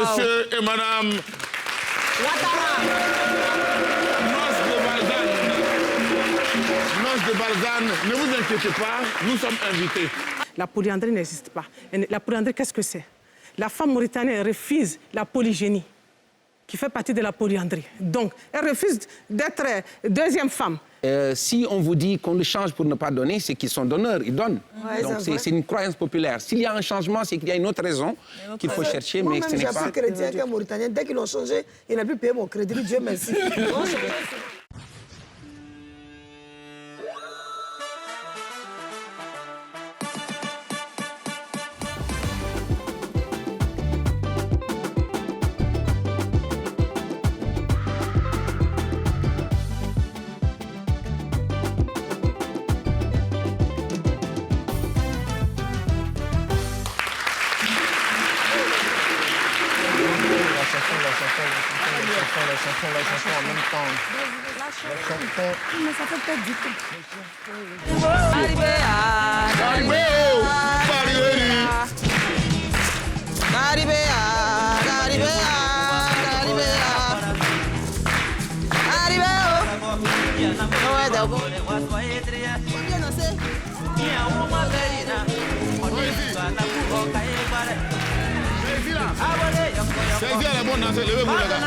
Monsieur et Madame Nos de Balzane, ne vous inquiétez pas, nous sommes invités. La polyandrie n'existe pas. La polyandrie, qu'est-ce que c'est? La femme mauritanienne refuse la polygénie, qui fait partie de la polyandrie. Donc, elle refuse d'être deuxième femme. Si on vous dit qu'on le change pour ne pas donner, c'est qu'ils sont donneurs, ils donnent. Ouais, donc c'est une croyance populaire. S'il y a un changement, c'est qu'il y a une autre raison qu'il faut chercher, mais ce n'est pas... Moi-même, j'ai plus chrétien qu'un Mauritanien. Dès qu'ils l'ont changé, il n'a plus payé mon crédit. Dieu merci. La chanson en même temps. La chanson. Mais ça fait peut-être du tout. C'est la bonne danse, levez-vous les gars.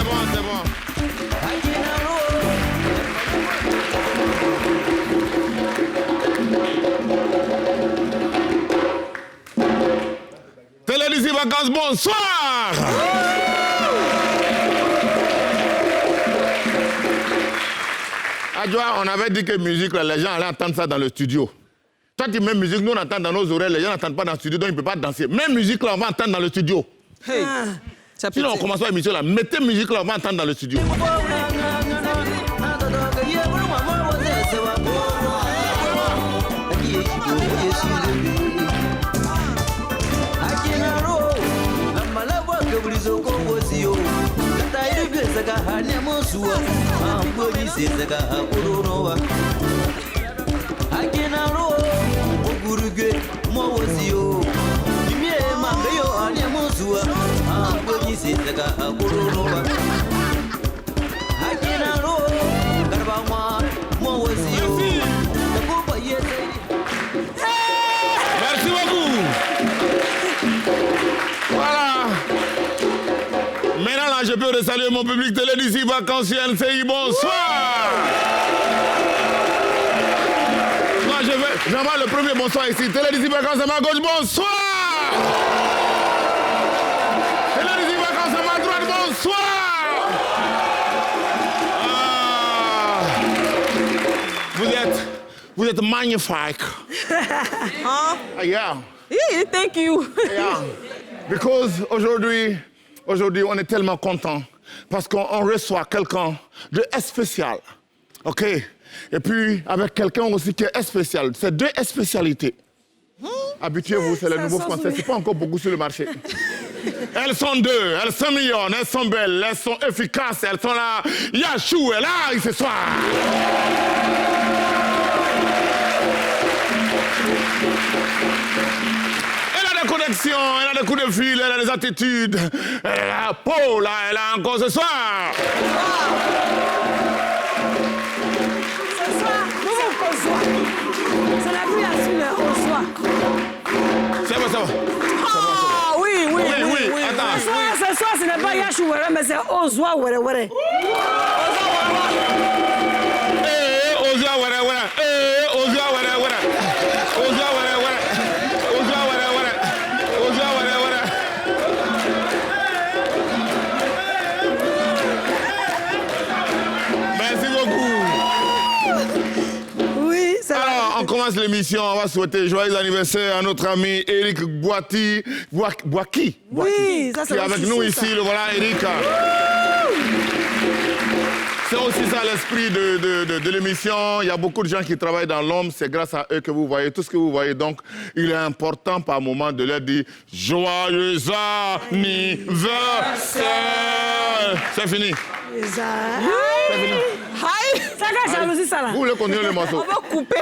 C'est bon. Télévisie Vacances, bonsoir. Adjoa, on avait dit que musique, les gens allaient entendre ça dans le studio. Toi, tu mets musique, nous on entend dans nos oreilles, les gens n'entendent pas dans le studio, donc ils ne peuvent pas danser. Même musique, là, on va entendre dans le studio. Hey. Sinon, on commence l'émission là. Mettez musique, là, on va entendre dans le studio. Merci beaucoup. Voilà. Maintenant, là, je peux saluer mon public télévisif vacanciel CI. Bonsoir. Non, j'envoie le premier bonsoir ici. Télévisif vacances à ma gauche, bonsoir. Télévisif vacances à ma droite, bonsoir. Vous êtes magnifique. Huh? Yeah. Yeah, thank you. Yeah. Because aujourd'hui, on est tellement content parce qu'on reçoit quelqu'un de spécial. OK? Et puis, avec quelqu'un aussi qui est spécial. C'est deux spécialités. Habituez-vous, c'est le nouveau français. C'est pas encore beaucoup sur le marché. Elles sont deux, elles sont mignonnes, elles sont belles, elles sont efficaces, elles sont là. Yachou est là, ce soir. Elle a des connexions, elle a des coups de fil, elle a des attitudes. Elle a la peau, là, elle a encore ce soir. Ce soir, nous on reçoit. C'est la nuit à suivre, on reçoit. C'est bon. Ah oui. Attends. Ce soir, ce n'est pas Yachou, mais c'est Ozwa, ouais. Merci beaucoup. commence l'émission, on va souhaiter joyeux anniversaire à notre ami Eric Boaki. Oui, ça c'est qui est avec nous ici. Le voilà, Eric. C'est aussi ça l'esprit de l'émission. Il y a beaucoup de gens qui travaillent dans l'ombre. C'est grâce à eux que vous voyez tout ce que vous voyez. Donc, il est important par moment de leur dire joyeux anniversaire. C'est fini. C'est fini. Aïe, ça gâche jalousie, ça là. Vous voulez continuer le morceau? On va couper.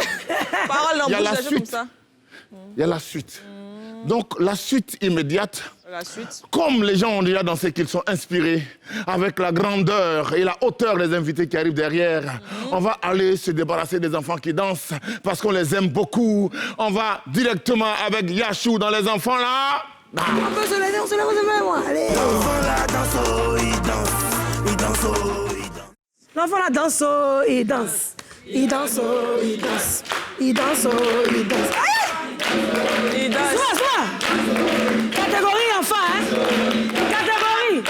Parole en Il y a bouche, la des choses suite. comme ça. Il y a la suite. Donc, la suite immédiate. La suite. Comme les gens ont déjà dansé, qu'ils sont inspirés, avec la grandeur et la hauteur des invités qui arrivent derrière, on va aller se débarrasser des enfants qui dansent parce qu'on les aime beaucoup. On va directement avec Yachou dans les enfants là. On peut se lever, on se lève, moi. Allez. L'enfant là danse, oh, il danse, il danse, oh, il danse. L'enfant là danse, oh, il danse. Il danse, oh, il danse. Il danse, oh, il danse. Il danse. Sois. Catégorie enfant, hein? Catégorie.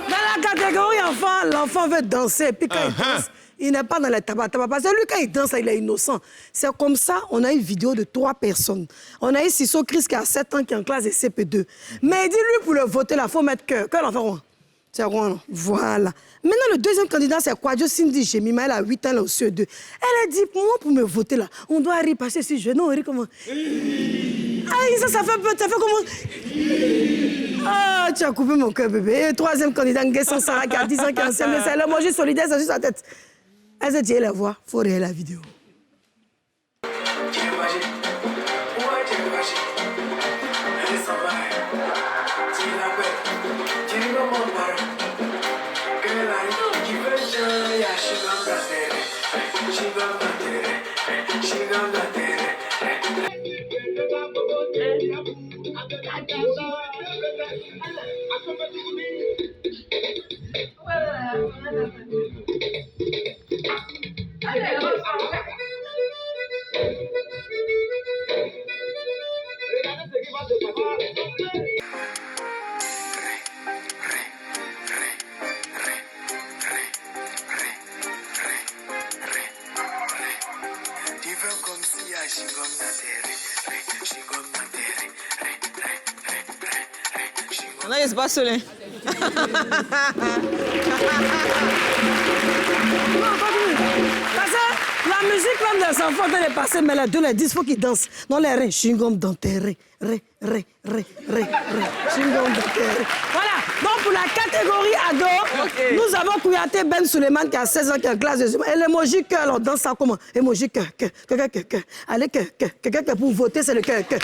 Dans la catégorie enfant, l'enfant veut danser. Puis quand il danse, il n'est pas dans les tabac. Parce que lui, quand il danse, il est innocent. C'est comme ça, on a une vidéo de 3 personnes. On a eu Sisso Chris qui a 7 ans, qui est en classe de CP2. Mais il dit, lui, pour le voter, il faut mettre cœur. Quel enfant? C'est Rouen. Voilà. Maintenant, le deuxième candidat, c'est Kwadjo Cindy Jemima. Elle a 8 ans, là, au CE2. Elle a dit, moi, pour me voter, là, on doit rire, parce que si je... Non, on rit comment? Aïe, ça fait peur. Ça fait comment? Ah, tu as coupé mon cœur, bébé. Et troisième candidat, Nguesson Sarah, qui a 10 ans, qui est ancien, mais c'est l'émoji solidaire, c'est sur sa tête. Elle s'est dit, elle la voit, il faut regarder la vidéo. Non, il se passe seul. Non, parce que la musique même des enfants, elle est passée, mais les 2, les 10, il faut qu'ils dansent. Non, les reins, chingom d'enterré, chingom d'enterré. Voilà, donc pour la catégorie ado, nous avons Kouyaté Ben Suleiman qui a 16 ans, qui est en classe de jumeaux. Et l'émoji cœur, on danse ça comment? Émoji cœur. Allez, cœur, pour voter, c'est le cœur. Allez, cœur.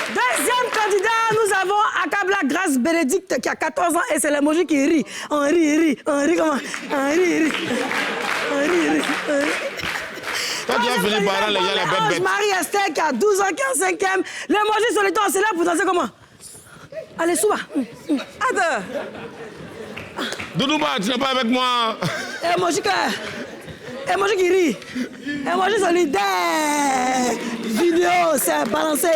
Deuxième candidat, nous avons Akabla Grace Bénédicte qui a 14 ans et c'est l'émoji qui rit. On rit comment? On rit. Quand tu as fini par là, il y a la bête. Marie-Esther qui a 12 ans, qui est en 5e. L'émoji solitaire, c'est là pour danser comment? Allez, Souba. Attends. Doudouba, tu n'es pas avec moi. Émoji qui rit. Émoji solidaire. Vidéo, c'est balancé.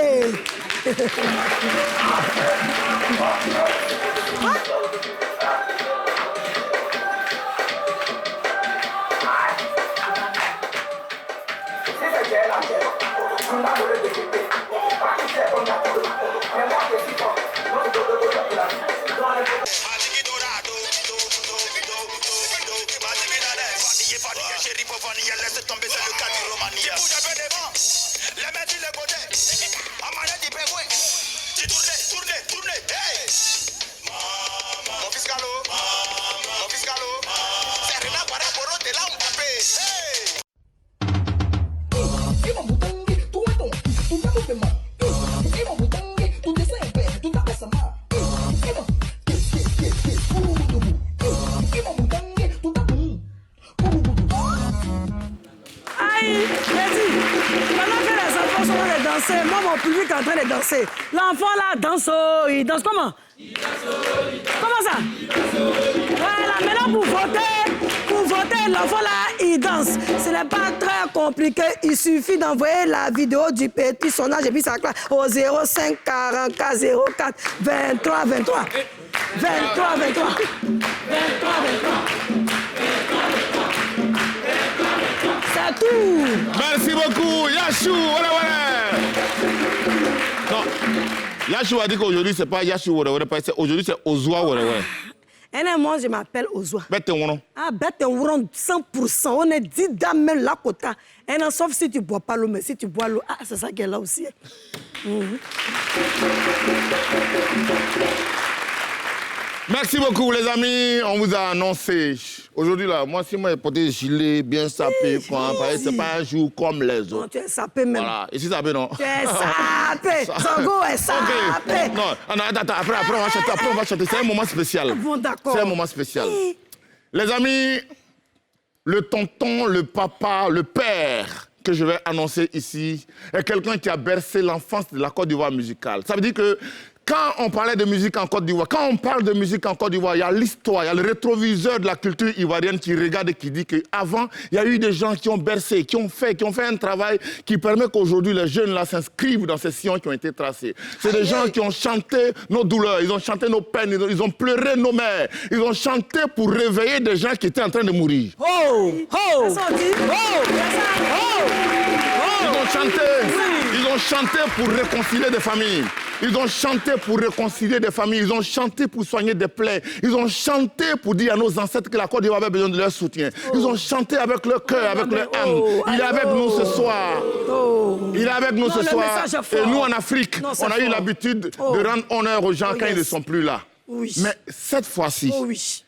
Moi, mon public est en train de danser. L'enfant là danse, il danse comment? Comment ça? Voilà, maintenant pour voter, l'enfant là, il danse. Ce n'est pas très compliqué. Il suffit d'envoyer la vidéo du petit sondage et puis ça classe au 05 44 04 23 23. 23 23. 23 23. Merci beaucoup, Yachou. Voilà, voilà. Non, Yachou a dit qu'aujourd'hui, c'est pas Yachou, aujourd'hui, c'est Ozwa. Et moi, je m'appelle Ozwa. Bête Wouron. Ah, bête Wouron, 100%. On est 10 dames, même là, côté. Et non, sauf si tu bois pas l'eau, mais si tu bois l'eau, ah, c'est ça qu'elle a aussi. Merci beaucoup, les amis. On vous a annoncé. Aujourd'hui, là, moi, si moi, j'ai porté gilet bien sapé, quoi, c'est pas un jour comme les autres. Non, tu es sapé même. Voilà. Ici, sapé, non? Tu es sapé. Zango est sapé. Non, attends, après, on va chanter. C'est un moment spécial. Bon, d'accord. C'est un moment spécial. Les amis, le tonton, le papa, le père que je vais annoncer ici est quelqu'un qui a bercé l'enfance de la Côte d'Ivoire musicale. Ça veut dire que quand on parlait de musique en Côte d'Ivoire, quand on parle de musique en Côte d'Ivoire, il y a l'histoire, il y a le rétroviseur de la culture ivoirienne qui regarde et qui dit qu'avant, il y a eu des gens qui ont bercé, qui ont fait un travail qui permet qu'aujourd'hui, les jeunes là s'inscrivent dans ces sillons qui ont été tracés. C'est des gens qui ont chanté nos douleurs, ils ont chanté nos peines, ils ont pleuré nos mères, ils ont chanté pour réveiller des gens qui étaient en train de mourir. Ils ont chanté pour réconcilier des familles. Ils ont chanté pour réconcilier des familles. Ils ont chanté pour soigner des plaies. Ils ont chanté pour dire à nos ancêtres que la Côte d'Ivoire avait besoin de leur soutien. Ils ont chanté avec leur cœur, avec leur âme. Il est avec nous ce soir. Il est avec nous ce soir. Et nous, en Afrique, on a eu l'habitude de rendre honneur aux gens quand ils ne sont plus là. Mais cette fois-ci,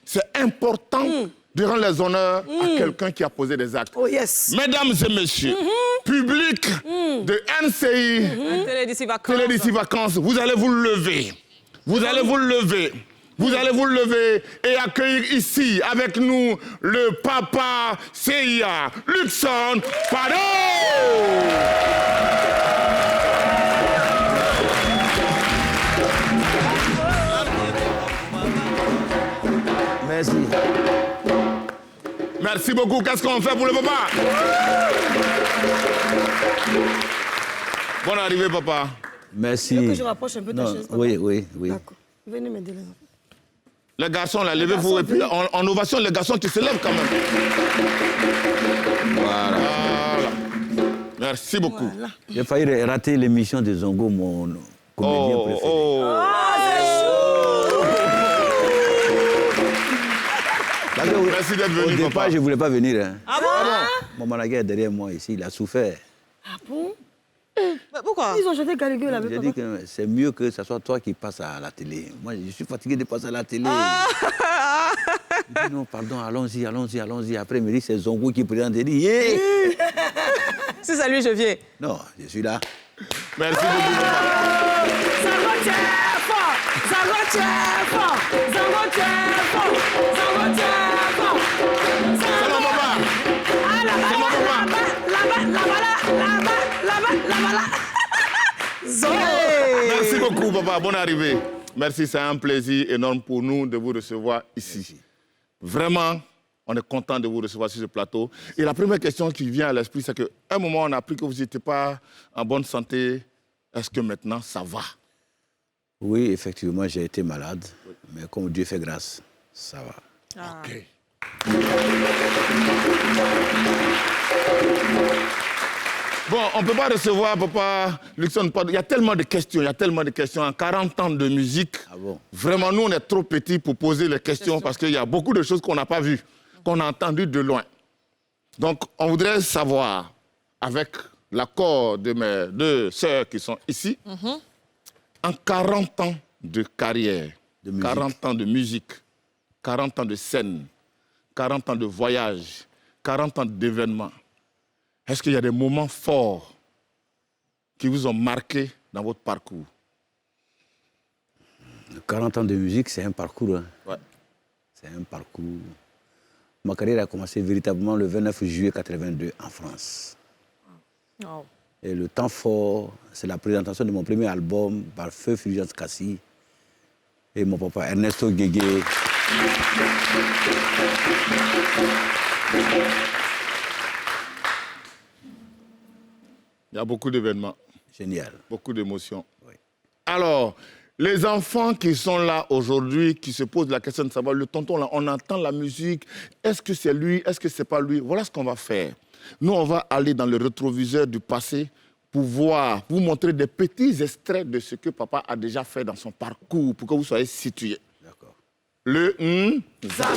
c'est important de rendre les honneurs à quelqu'un qui a posé des actes. Mesdames et messieurs, public de NCI, Télé d'ici vacances, vous allez vous lever. Vous allez vous lever. Vous allez vous lever et accueillir ici avec nous le papa CIA, Luxon Fado. Merci. Merci beaucoup. Qu'est-ce qu'on fait pour le papa? Bonne arrivée, papa. Merci. Tu veux que je rapproche un peu ta chaise, papa? Oui. D'accord. Venez m'aider là. Les garçons, là, levez-vous. Et puis, en ovation, les garçons, tu se lèves quand même. Voilà. Merci beaucoup. Voilà. J'ai failli rater l'émission de Zongo, mon comédien préféré. Merci d'être venu, Au départ, papa. je ne voulais pas venir. Hein. Ah bon? Mon manager est derrière moi ici, il a souffert. Ah bon? Mais pourquoi? Ils ont jeté Galigueux là-bas. J'ai dit que c'est mieux que ce soit toi qui passes à la télé. Moi, je suis fatigué de passer à la télé. Il dit non, pardon, allons-y. Après, il me dit c'est Zongo qui présente. Il dit, yeah! Si c'est lui, je viens. Non, je suis là. Merci beaucoup, papa. C'est mon papa. C'est mon papa. Merci beaucoup, papa. Bonne arrivée. Merci, c'est un plaisir énorme pour nous de vous recevoir ici. Vraiment, on est content de vous recevoir sur ce plateau. Et la première question qui vient à l'esprit, c'est qu'à un moment, on a appris que vous n'étiez pas en bonne santé. Est-ce que maintenant, ça va? Oui, effectivement, j'ai été malade. Mais comme Dieu fait grâce, ça va. OK. Bon, on ne peut pas recevoir, papa Luxon. Il y a tellement de questions, En 40 ans de musique, vraiment, nous, on est trop petits pour poser les questions parce qu'il y a beaucoup de choses qu'on n'a pas vues, qu'on a entendues de loin. Donc, on voudrait savoir, avec l'accord de mes deux sœurs qui sont ici, en 40 ans de carrière, 40 ans de musique, 40 ans de scène, 40 ans de voyage, 40 ans d'événements, est-ce qu'il y a des moments forts qui vous ont marqué dans votre parcours? 40 ans de musique, c'est un parcours. Hein. Ouais. C'est un parcours. Ma carrière a commencé véritablement le 29 juillet 82 en France. Oh. Et le temps fort, c'est la présentation de mon premier album par Feu Fulgence Cassi et mon papa Ernesto Guégué. Il y a beaucoup d'événements. Génial. Beaucoup d'émotions. Oui. Alors, Les enfants qui sont là aujourd'hui, qui se posent la question de savoir, le tonton là, on entend la musique, est-ce que c'est lui, est-ce que c'est pas lui? Voilà ce qu'on va faire. Nous, on va aller dans le rétroviseur du passé pour voir, vous montrer des petits extraits de ce que papa a déjà fait dans son parcours, pour que vous soyez situés. D'accord. Le Ça.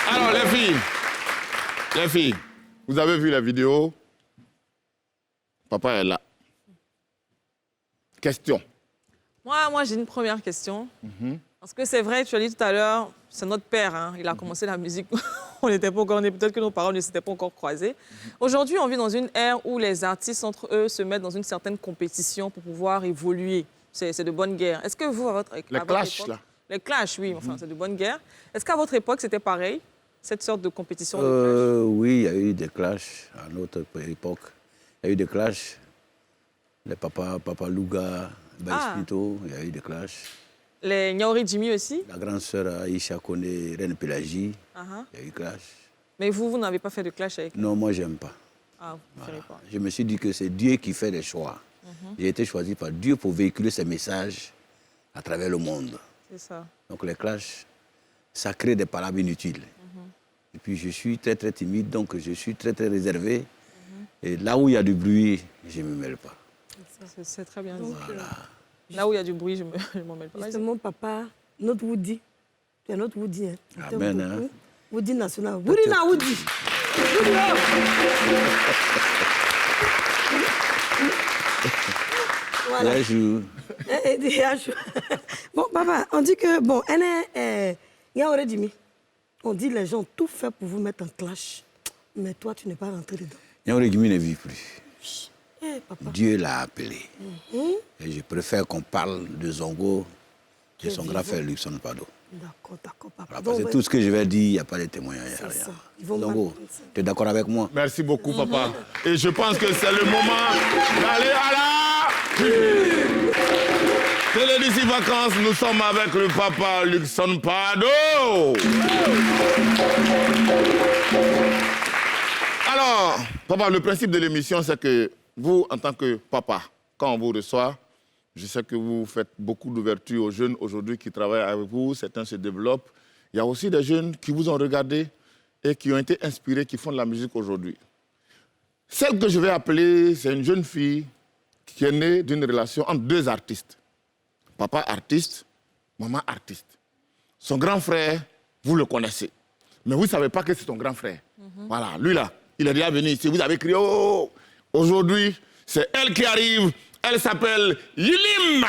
Alors, les filles, vous avez vu la vidéo? Papa est là. Question. Moi j'ai une première question. Parce que c'est vrai, tu as dit tout à l'heure, c'est notre père, hein, il a commencé la musique. On n'était pas encore nés, peut-être que nos parents ne s'étaient pas encore croisés. Aujourd'hui, on vit dans une ère où les artistes entre eux se mettent dans une certaine compétition pour pouvoir évoluer. C'est de bonne guerre. Est-ce que vous, à votre clashs, époque, là. Les clashs, oui, enfin, c'est de bonne guerre. Est-ce qu'à votre époque, c'était pareil, cette sorte de compétition de clash? Oui, il y a eu des clashs à notre époque. Il y a eu des clashs. Les Papa Louga, Baïspito, il y a eu des clashs. Les Nyaori Jimmy aussi? La grande sœur Aïcha Kone, Reine Pélagie, il y a eu clash. Mais vous n'avez pas fait de clash avec eux? Non, moi, j'aime pas. Ah, vous ne ferez pas. Je me suis dit que c'est Dieu qui fait les choix. J'ai été choisi par Dieu pour véhiculer ses messages à travers le monde. C'est ça. Donc les clashs, ça crée des palabres inutiles. Et puis je suis très très timide, donc je suis très très réservé. Et là où il y a du bruit, je ne me mêle pas. C'est très bien dit. Voilà. Là où il y a du bruit, je ne m'en mêle pas. Justement, papa, notre Woody. Tu es notre Woody. Hein. Amen. Hein? Woody national. Woody na Woody. Voilà. Bon, papa, on dit que, bon, on dit les gens ont tout fait pour vous mettre en clash. Mais toi, tu n'es pas rentré dedans. Nyaori Jimmy ne vit plus. Papa. Dieu l'a appelé. Et je préfère qu'on parle de Zongo, de son grand frère Luxon Pado. D'accord, papa. Voilà, parce que tout ce que je vais dire, il n'y a pas de témoignage. Zongo, tu es d'accord avec moi? Merci beaucoup, papa. Et je pense que c'est le moment d'aller à la... Télévision Vacances, nous sommes avec le papa Luxon Pado. Alors, papa, le principe de l'émission, c'est que vous, en tant que papa, quand on vous reçoit, je sais que vous faites beaucoup d'ouverture aux jeunes aujourd'hui qui travaillent avec vous, certains se développent. Il y a aussi des jeunes qui vous ont regardé et qui ont été inspirés, qui font de la musique aujourd'hui. Celle que je vais appeler, c'est une jeune fille qui est née d'une relation entre deux artistes. Papa artiste, maman artiste. Son grand frère, vous le connaissez. Mais vous ne savez pas que c'est son grand frère. Voilà, lui là, il est déjà venu ici. Vous avez crié, oh! Aujourd'hui, c'est elle qui arrive. Elle s'appelle Yilim.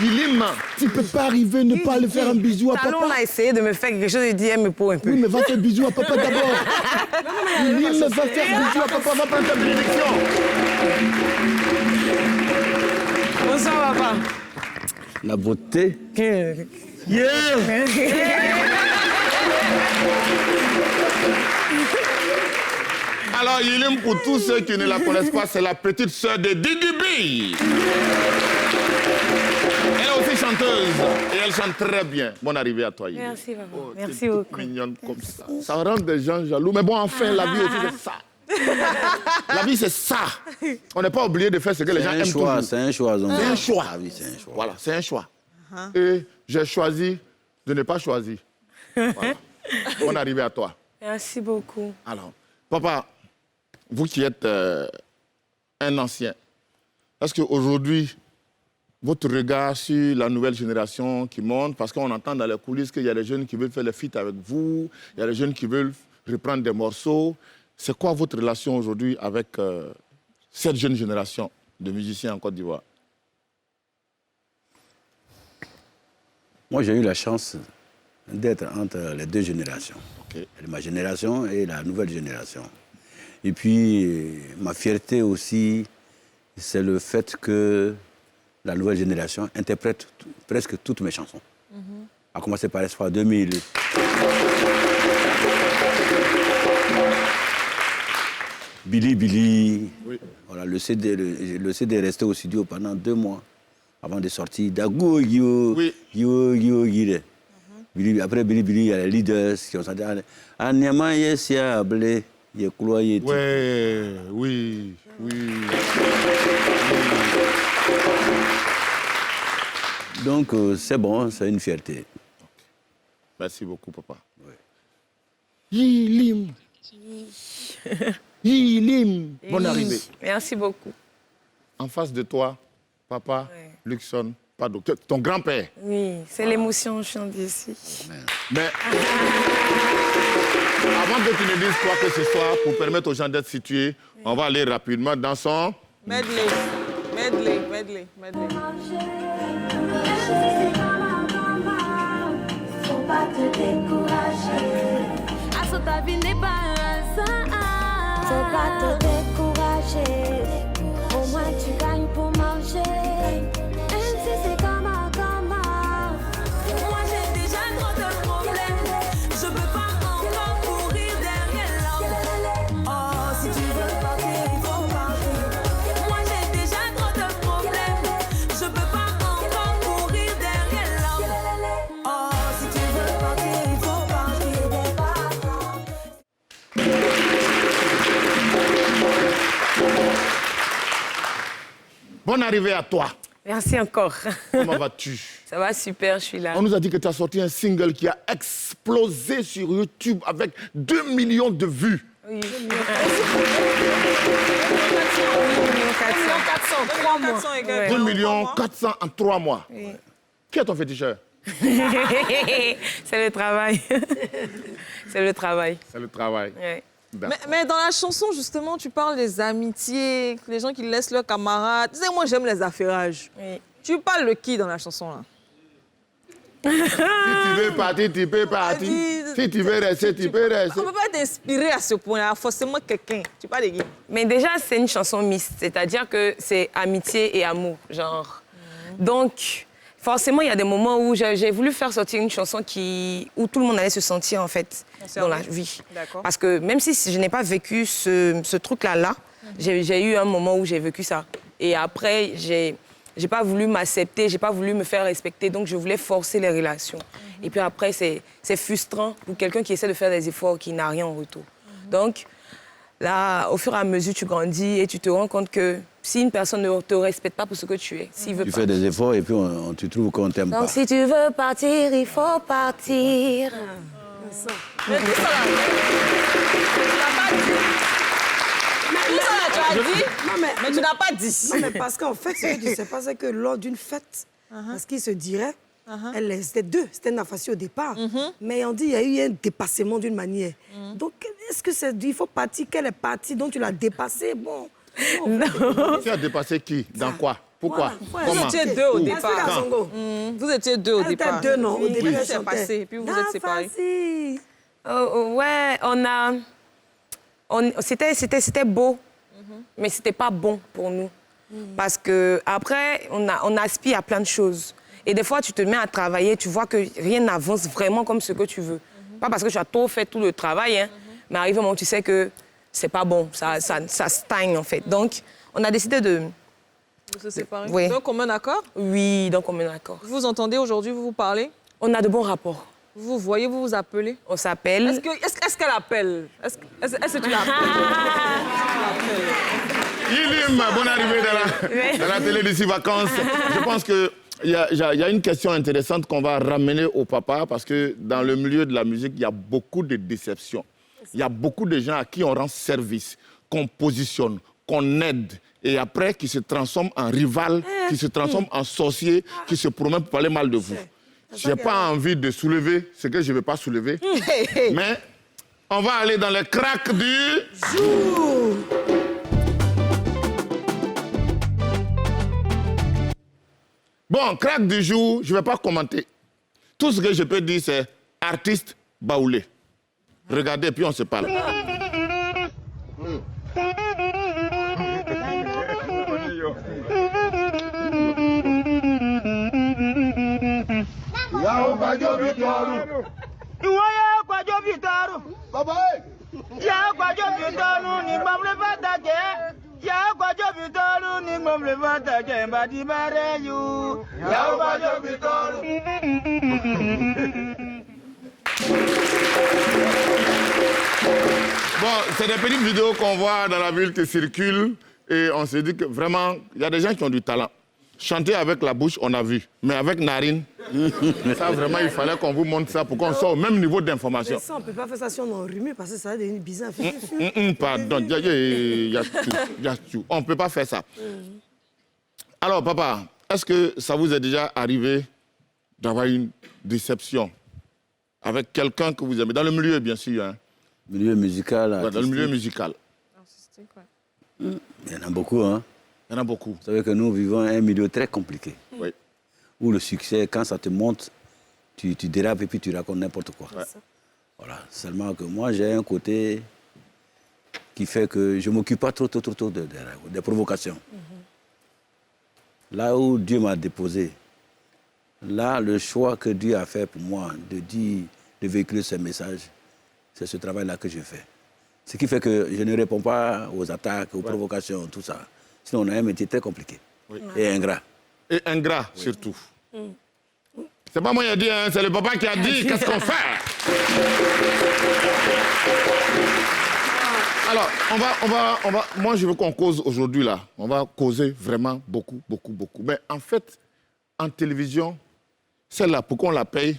Yilim, tu ne peux pas arriver ne pas aller faire un bisou à papa. Talon a essayé de me faire quelque chose, il dit, elle me pose un peu. Oui, mais va faire bisou à papa d'abord. Yilim, va faire bisou à papa, va prendre ta bénédiction. Bonsoir, papa. La beauté. Alors, Yilim, pour tous ceux qui ne la connaissent pas, c'est la petite sœur de Didi B. Elle est aussi chanteuse et elle chante très bien. Bonne arrivée à toi, Yilim. Merci, maman. Oh, Merci t'es toute beaucoup. mignonne comme ça. Ça rend des gens jaloux. Mais bon, enfin, la vie aussi, c'est ça. La vie, c'est ça. On n'est pas obligé de faire ce que les gens aiment toujours. C'est un choix. C'est un choix. Ah oui, c'est un choix. Voilà, c'est un choix. Et j'ai choisi de ne pas choisir. Voilà. Bonne arrivée à toi. Merci beaucoup. Alors, papa, vous qui êtes un ancien, est-ce qu'aujourd'hui, votre regard sur la nouvelle génération qui monte, parce qu'on entend dans les coulisses qu'il y a des jeunes qui veulent faire les feats avec vous, il y a des jeunes qui veulent reprendre des morceaux, c'est quoi votre relation aujourd'hui avec cette jeune génération de musiciens en Côte d'Ivoire? Moi, j'ai eu la chance d'être entre les deux générations. Okay. Ma génération et la nouvelle génération. Et puis, ma fierté aussi, c'est le fait que la nouvelle génération interprète presque toutes mes chansons. À commencer par Espoir 2000. Billy. Oui. Voilà, le CD est resté au studio pendant 2 mois avant de sortir. Dago, yo, Oui. yo, Billy, après Billy, il y a les leaders qui ont chanté. Anyama yesia able, ye kulo ye ti. Ouais, oui. Donc, c'est bon, c'est une fierté. Merci beaucoup, papa. Ouais. Yilim. Yilim. Bonne arrivée. Merci beaucoup. En face de toi, papa, Ouais. Luxon, pardon, ton grand-père. Oui, c'est l'émotion, je chante ici. Mais avant que tu ne dises quoi que ce soit, pour permettre aux gens d'être situés, on va aller rapidement dans son... Medley. Faut pas te décourager. Ta vie n'est pas un hasard. Faut pas te décourager. Au moins tu gagnes pour manger. Même si c'est comment. Moi j'ai déjà trop de problèmes. Je peux pas encore courir derrière l'homme. Oh, si tu veux partir, il faut partir. Moi j'ai déjà trop de problèmes. Je peux pas encore courir derrière l'homme. Oh, si tu veux partir, il faut partir. Bonne arrivée à toi. Merci encore. Comment vas-tu? Ça va super, je suis là. On nous a dit que tu as sorti un single qui a explosé sur YouTube avec 2 millions de vues. Oui. 400 et quelques. Ouais. 2 millions 400 en 3 mois. Oui. Qui est ton féticheur? C'est le travail. C'est le travail. C'est le travail. Ouais. Mais dans la chanson, justement, tu parles des amitiés, les gens qui laissent leurs camarades. Tu sais, moi, j'aime les affairages. Oui. Tu parles de qui dans la chanson, là? Si tu veux partir, tu peux partir. Si tu veux rester, tu peux rester. On ne peut pas t'inspirer à ce point-là, forcément quelqu'un. Tu parles de qui? Mais déjà, c'est une chanson mixte, c'est-à-dire que c'est amitié et amour, genre. Donc, forcément, il y a des moments où j'ai voulu faire sortir une chanson où tout le monde allait se sentir, en fait, dans la vie. D'accord. Parce que même si je n'ai pas vécu ce truc-là, j'ai eu un moment où j'ai vécu ça. Et après, j'ai pas voulu m'accepter, j'ai pas voulu me faire respecter, donc je voulais forcer les relations. Et puis après, c'est frustrant pour quelqu'un qui essaie de faire des efforts qui n'a rien en retour. Donc, là, au fur et à mesure, tu grandis et tu te rends compte que si une personne ne te respecte pas pour ce que tu es, s'il veut Tu pas... fais des efforts et puis tu trouves qu'on t'aime pas. Donc si tu veux partir, il faut partir. Mais tout ça, là, tu n'as pas dit. Tout ça, là, tu as dit, mais tu n'as pas dit. Non, mais parce qu'en fait, ce que tu sais pas, c'est que lors d'une fête, parce qu'il se dirait, c'était deux, c'était Nafassi au départ, mais on dit qu'il y a eu un dépassement d'une manière. Donc, est-ce que c'est il faut partir, qu'elle est partie, donc tu l'as dépassée, bon. Tu as dépassé qui? Dans quoi? Pourquoi? Voilà. Comment? Vous étiez deux au départ. Explique à Songo. Vous étiez deux au Elle était départ. deux, non, au début, Puis elle c'est chantait. passé, et puis vous êtes séparés. Nafassi. Ouais, c'était beau, mais c'était pas bon pour nous. Parce que après, on aspire à plein de choses. Et des fois, tu te mets à travailler, tu vois que rien n'avance vraiment comme ce que tu veux. Pas parce que tu as trop fait tout le travail, hein, mais arrive un moment où tu sais que c'est pas bon, ça stagne en fait. Donc, on a décidé de se séparer. Oui. D'un commun accord? Oui, d'un commun accord. Vous vous entendez aujourd'hui, vous vous parlez? On a de bons rapports. Vous vous voyez, vous vous appelez? On s'appelle. Est-ce qu'elle appelle? Est-ce que tu l'appelles? Yilim, bonne arrivée dans la télé d'ici vacances. Je pense qu'il y a une question intéressante qu'on va ramener au papa parce que dans le milieu de la musique, il y a beaucoup de déceptions. Il y a beaucoup de gens à qui on rend service, qu'on positionne, qu'on aide et après qui se transforment en rival, qui se transforment en sorcier, qui se promènent pour parler mal de vous. Je n'ai pas envie de soulever ce que je ne vais pas soulever, mais on va aller dans les cracks du jour. Bon, crack du jour, je ne vais pas commenter. Tout ce que je peux dire, c'est artiste baoulé. Regardez, puis on se parle. Bon, c'est des petites vidéos qu'on voit dans la ville qui circulent et on se dit que vraiment, il y a des gens qui ont du talent. Chanter avec la bouche, on a vu, mais avec narine, ça vraiment, il fallait qu'on vous montre ça pour qu'on soit au même niveau d'information. Mais ça, on ne peut pas faire ça si on est enrhumé parce que ça va devenir bizarre. Pardon, il y a tout. On ne peut pas faire ça. Alors, papa, est-ce que ça vous est déjà arrivé d'avoir une déception avec quelqu'un que vous aimez, dans le milieu, bien sûr, hein? Milieu musical, Ouais, dans le milieu musical. Artistique, ouais. Il y en a beaucoup, hein. Il y en a beaucoup. Vous savez que nous vivons un milieu très compliqué. Oui. Où le succès, quand ça te monte, tu dérapes et puis tu racontes n'importe quoi. Ouais. Voilà. Seulement que moi, j'ai un côté qui fait que je ne m'occupe pas trop des provocations. Là où Dieu m'a déposé, là, le choix que Dieu a fait pour moi de véhiculer ce message, c'est ce travail-là que je fais. Ce qui fait que je ne réponds pas aux attaques, aux provocations, tout ça. Sinon, on a un métier très compliqué et ingrat. Et ingrat, surtout. C'est pas moi qui ai dit, hein, c'est le papa qui a dit qu'est-ce qu'on fait. Alors, on va, moi je veux qu'on cause aujourd'hui là. On va causer vraiment beaucoup. Mais en fait, en télévision, celle-là, pour qu'on la paye,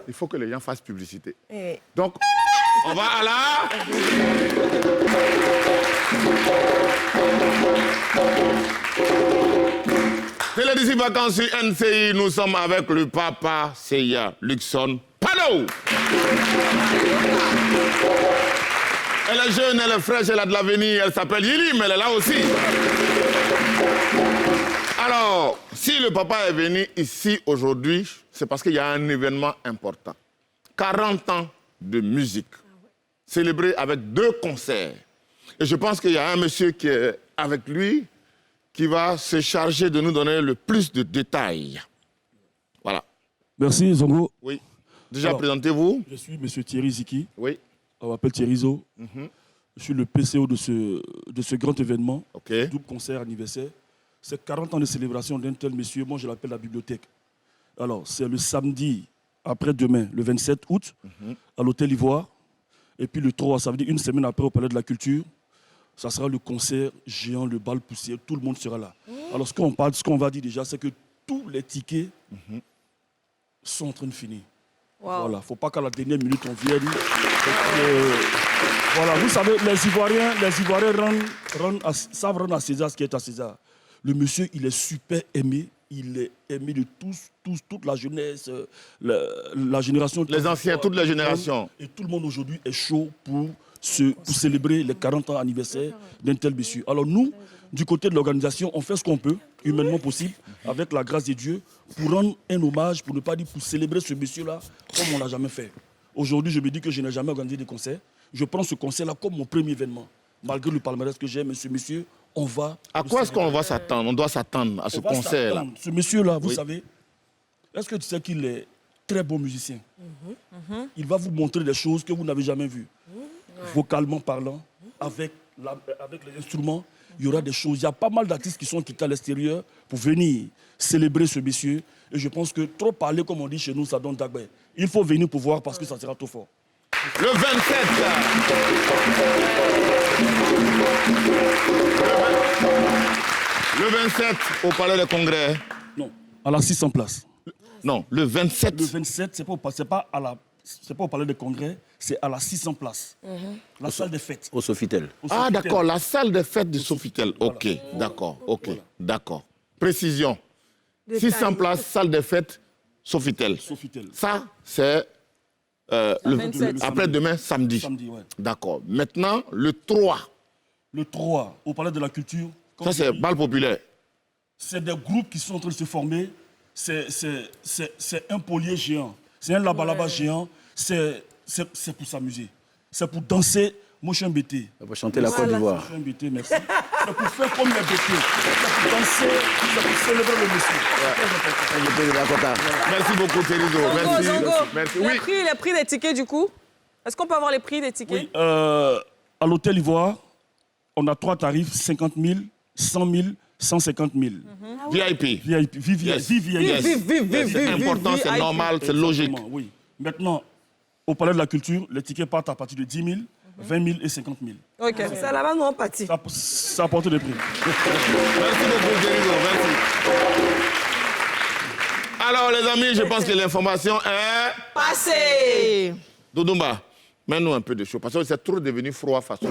il faut que les gens fassent publicité. Donc, on va à la... Télé d'ici vacances sur NCI, nous sommes avec le papa Seya Luxon Pano. Elle est jeune, elle est fraîche, elle a de l'avenir, elle s'appelle Yilim, elle est là aussi. Alors, si le papa est venu ici aujourd'hui, c'est parce qu'il y a un événement important. 40 ans de musique, célébré avec 2 concerts. Et je pense qu'il y a un monsieur qui est avec lui, qui va se charger de nous donner le plus de détails. Voilà. Merci, Zongo. Oui. Déjà, présentez-vous. Je suis M. Thierry Ziki. Oui. On m'appelle Thierry Zo. Je suis le PCO de ce grand événement, double concert anniversaire. C'est 40 ans de célébration d'un tel monsieur. Moi, je l'appelle la bibliothèque. Alors, c'est le samedi après-demain, le 27 août, à l'Hôtel Ivoire. Et puis le 3, ça veut dire une semaine après, au Palais de la Culture. Ça sera le concert géant, le bal poussière, tout le monde sera là. Alors ce qu'on va dire déjà, c'est que tous les tickets sont en train de finir. Wow. Voilà, il ne faut pas qu'à la dernière minute on vienne. Voilà, vous savez, les Ivoiriens savent rendre à César ce qui est à César. Le monsieur, il est super aimé. Il est aimé de tous, toute la jeunesse, la génération... Les anciens, toute la génération. Et tout le monde aujourd'hui est chaud pour célébrer les 40 ans anniversaire d'un tel monsieur. Alors nous, du côté de l'organisation, on fait ce qu'on peut, humainement possible, avec la grâce de Dieu, pour rendre un hommage, pour ne pas dire pour célébrer ce monsieur-là comme on ne l'a jamais fait. Aujourd'hui, je me dis que je n'ai jamais organisé de concert. Je prends ce concert-là comme mon premier événement. Malgré le palmarès que j'ai, mais ce monsieur, on va... À quoi est-ce qu'on va s'attendre? On doit s'attendre à ce concert-là. Ce monsieur-là, vous savez, est-ce que tu sais qu'il est très bon musicien? Il va vous montrer des choses que vous n'avez jamais vues. Vocalement parlant, avec les instruments, il y aura des choses. Il y a pas mal d'artistes qui sont quittés à l'extérieur pour venir célébrer ce monsieur. Et je pense que trop parler, comme on dit chez nous, ça donne dagbe. Il faut venir pour voir parce que ça sera trop fort. Le 27. Le 27 au Palais des Congrès. Non, à la 600 places. Non, le 27. Le 27, c'est pas au Palais des Congrès, c'est à la 600 places. La salle des fêtes. Au Sofitel. Ah, d'accord, la salle des fêtes du Sofitel. Ok, Voilà. d'accord, ok, d'accord. Précision. Détail. 600 places, salle des fêtes, Sofitel. Sofitel. Ça, c'est après-demain, samedi. Samedi, ouais. D'accord. Maintenant, le 3. Le 3, au Palais de la Culture. Ça, c'est bal populaire. C'est des groupes qui sont en train de se former. C'est un polier géant. C'est un labalaba géant. C'est pour s'amuser. C'est pour danser. Moi, je suis un BT. Pour chanter la Côte d'Ivoire. Je suis un BT, merci. C'est pour faire comme les BT. C'est pour danser. C'est pour célébrer le monsieur. Merci beaucoup, Thérizo. Merci. Zongo, Merci. les prix des tickets, du coup. Est-ce qu'on peut avoir les prix des tickets? Oui, à l'hôtel Ivoire, on a 3 tarifs, 50 000, 100 000, 150 000. VIP. VIP. Yes. C'est important, c'est normal, c'est logique. Oui. Maintenant, au Palais de la Culture, les tickets partent à partir de 10 000, 20 000 et 50 000. Ok. C'est là-bas, nous, on partit. Ça apporte des prix. Merci beaucoup, Thérizo. Merci. Alors, les amis, je pense que l'information est Passé. Dodumba, mets-nous un peu de chaud, parce que c'est trop devenu froid façon.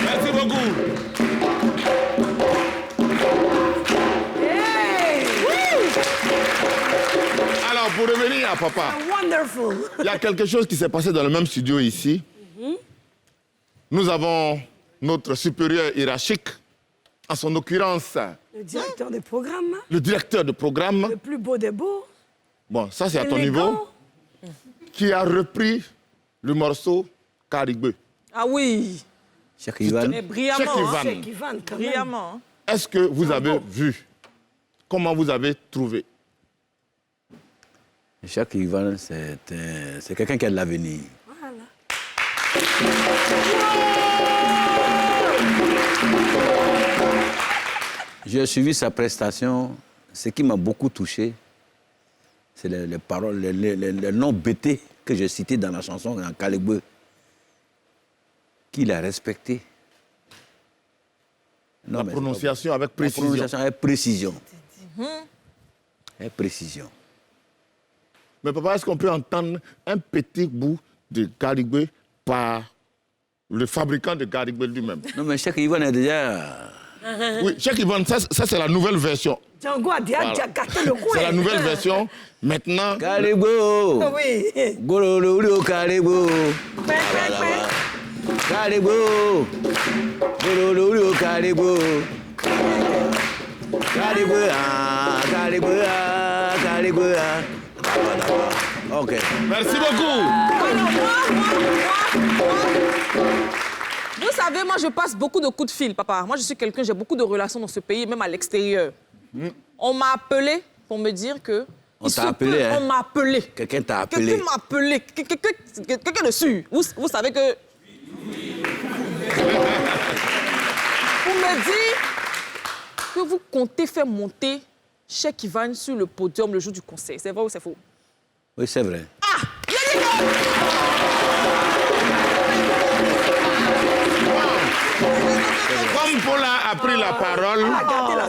Merci beaucoup. Alors, pour revenir à papa, Wonderful. il y a quelque chose qui s'est passé dans le même studio ici. Nous avons notre supérieur hiérarchique, en son occurrence, Le directeur des programmes, le directeur de programme. le plus beau des beaux. Bon, ça c'est à ton élégant. niveau. Qui a repris le morceau Caribou. Ah oui. Cheikh Ivan. Mais brillamment. Cheikh Ivan. hein. Cheikh Ivan, quand même. Brillamment. hein. Est-ce que vous avez vu? Comment vous avez trouvé? Cheikh Ivan, c'est quelqu'un qui a de l'avenir. Voilà. J'ai suivi sa prestation. Ce qui m'a beaucoup touché, c'est les paroles, les noms bêtés que j'ai cités dans la chanson, en Kalebeu, qu'il a respecté. Non, La mais prononciation avec la précision. prononciation avec précision. Avec précision. Mais papa, est-ce qu'on peut entendre un petit bout de Caribou par le fabricant de Caribou lui-même? Non, mais Cheikh Ivan est déjà... Oui, Cheikh Ivan, ça c'est la nouvelle version. Django a déjà Voilà. gâté le coin. C'est la nouvelle version. Maintenant, Caribou. Oui. Gololo Caribou. Caribou. Gololo Caribou. Caribou. Caribou. Caribou. Ok. merci beaucoup. Alors, vous savez, moi, je passe beaucoup de coups de fil, papa. Moi, je suis quelqu'un, j'ai beaucoup de relations dans ce pays, même à l'extérieur. On m'a appelé pour me dire que... On il t'a se appelé, peut- hein? On m'a appelé. Quelqu'un t'a appelé. Quelqu'un m'a appelé. Quelqu'un dessus. Vous savez que... Pour me dire que vous comptez faire monter Cheikh Ivan sur le podium le jour du conseil. C'est vrai ou c'est faux? Oui, c'est vrai. Comme Paula a pris la parole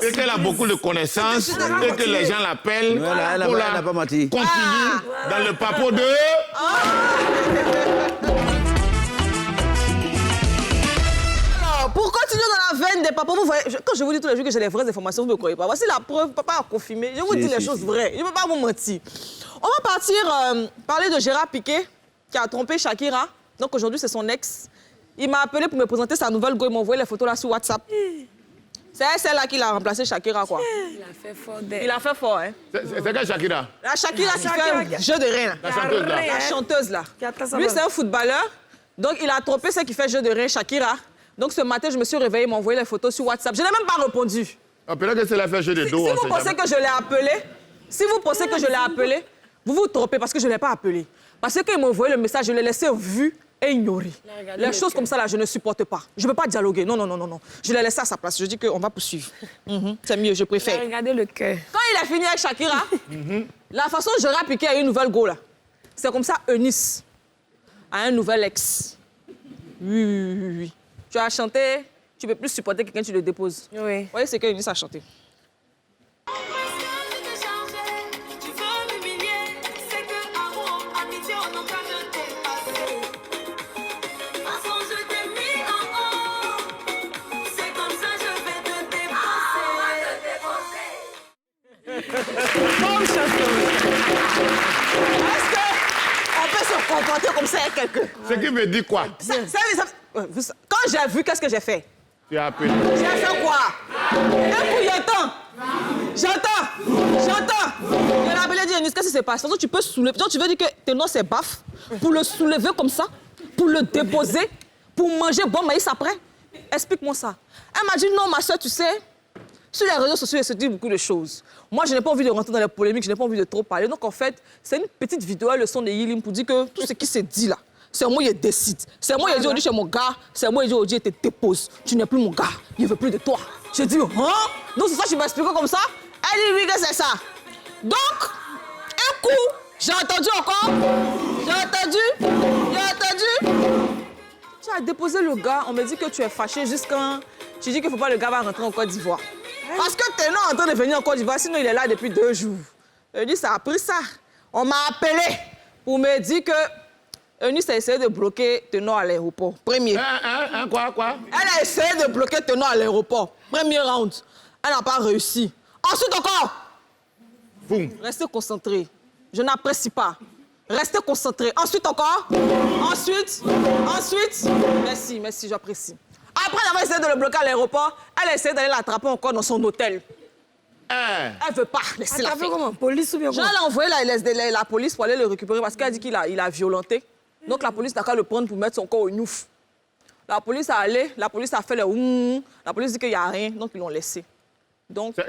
et qu'elle a beaucoup de connaissances et que les gens l'appellent, Non, elle a Paula pas menti. continue dans le papo de... Alors, pour continuer dans la veine des papas, vous voyez, quand je vous dis tous les jours que j'ai les vraies informations, vous ne me croyez pas. Voici la preuve, papa a confirmé. Je vous dis les choses vraies. Je ne peux pas vous mentir. On va partir parler de Gérard Piqué, qui a trompé Shakira. Donc aujourd'hui, c'est son ex. Il m'a appelé pour me présenter sa nouvelle go. Il m'a envoyé les photos là sur WhatsApp. C'est celle-là qui l'a remplacé Shakira, quoi. Il a fait fort d'elle. Il a fait fort, hein. C'est quelle Shakira? La Shakira qui fait un jeu de rein. La chanteuse, là. La chanteuse, là. Lui, c'est un footballeur. Donc, il a trompé celle qui fait jeu de rein, Shakira. Donc, ce matin, je me suis réveillée, il m'a envoyé les photos sur WhatsApp. Je n'ai même pas répondu. Ah, peut-être que c'est la fait jeu de dos. Si vous pensez que je l'ai appelé, vous vous trompez parce que je ne l'ai pas appelé. Parce que quand il m'a envoyé le message, je l'ai laissé vu et ignoré. Les choses comme ça, là, je ne supporte pas. Je ne peux pas dialoguer. Non, non, non, non, non. Je l'ai laissé à sa place. Je dis qu'on va poursuivre. C'est mieux, je préfère. Regardez le cœur. Quand il a fini avec Shakira, la façon dont j'aurais appliqué à une nouvelle go, là, c'est comme ça, Eunice a un nouvel ex. Oui. Tu as chanté, tu ne peux plus supporter quelqu'un, tu le déposes. Oui. Vous voyez ce que Eunice a chanté. Est-ce qu'on peut se comporter comme ça avec quelqu'un? Ce qui me dit quoi? Quand j'ai vu, qu'est-ce que j'ai fait? Tu as appelé. J'ai fait quoi? Un coup, j'entends. Je l'ai appelé, dit, Eunice, qu'est-ce qui se passe? Tu peux soulever. Donc, tu veux dire que tes noms, c'est baf pour le soulever comme ça, pour le déposer, pour manger bon maïs après? Explique-moi ça. Elle m'a dit, non, ma soeur, tu sais, sur les réseaux sociaux, il se dit beaucoup de choses. Moi, je n'ai pas envie de rentrer dans les polémiques, je n'ai pas envie de trop parler. Donc, en fait, c'est une petite vidéo à leçon de Yilim pour dire que tout ce qui s'est dit là, c'est moi qui décide. C'est moi qui ai dit aujourd'hui chez mon gars, c'est moi qui ai dit aujourd'hui, te dépose. Tu n'es plus mon gars, il ne veut plus de toi. J'ai dit, hein? Donc, c'est ça, tu m'as expliqué comme ça? Elle dit, oui, que c'est ça. Donc, un coup, j'ai entendu encore. Tu as déposé le gars, on me dit que tu es fâché jusqu'à... Tu dis qu'il ne faut pas le gars va rentrer en Côte d'Ivoire. Parce que t'es non en train de venir en Côte d'Ivoire, sinon il est là depuis 2 jours. Eunice a appris ça. On m'a appelé pour me dire que Eunice a essayé de bloquer Tenor à l'aéroport. Premier. Quoi? Elle a essayé de bloquer Tenor à l'aéroport. Premier round. Elle n'a pas réussi. Ensuite encore. Boum. Restez concentrés. Je n'apprécie pas. Restez concentrés. Ensuite encore. Ensuite. Merci, j'apprécie. Après avoir essayé de le bloquer à l'aéroport, elle a essayé d'aller l'attraper encore dans son hôtel. Elle ne veut pas laisser la faire. Comment? Police ou bien quoi? Je l'ai envoyé la police pour aller le récupérer parce qu'elle a dit qu'il a violenté. Donc la police n'a qu'à le prendre pour mettre son corps au nouf. La police a fait le oum. La police dit qu'il n'y a rien, donc ils l'ont laissé.